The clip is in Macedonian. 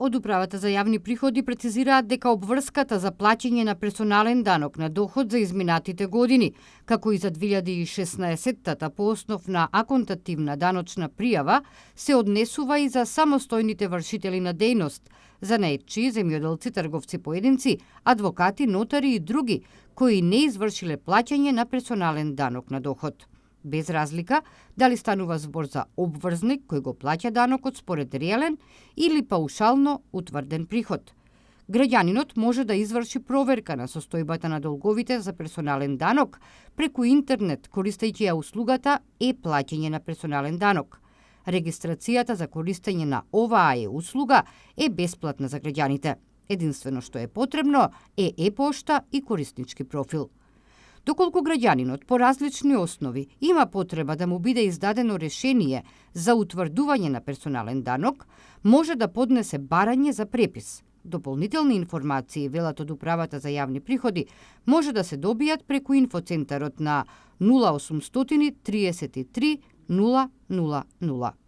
Од Управата за јавни приходи прецизираат дека обврската за плаќање на персонален данок на доход за изминатите години, како и за 2016-та по основ на аконтативна даночна пријава, се однесува и за самостојните вршители на дејност, занаетчии, земјоделци, трговци поединци, адвокати, нотари и други кои не извршиле плаќање на персонален данок на доход. Без разлика дали станува збор за обврзник кој го плаќа данокот според реален или паушално утврден приход. Граѓанинот може да изврши проверка на состојбата на долговите за персонален данок преку интернет, користејќи ја услугата плаќање на персонален данок. Регистрацијата за користење на оваа услуга е бесплатна за граѓаните. Единствено што е потребно е пошта и кориснички профил. Доколку граѓанинот по различни основи има потреба да му биде издадено решение за утврдување на персонален данок, може да поднесе барање за препис. Дополнителни информации, велат од Управата за јавни приходи, може да се добијат преку инфоцентарот на 0800 33 000.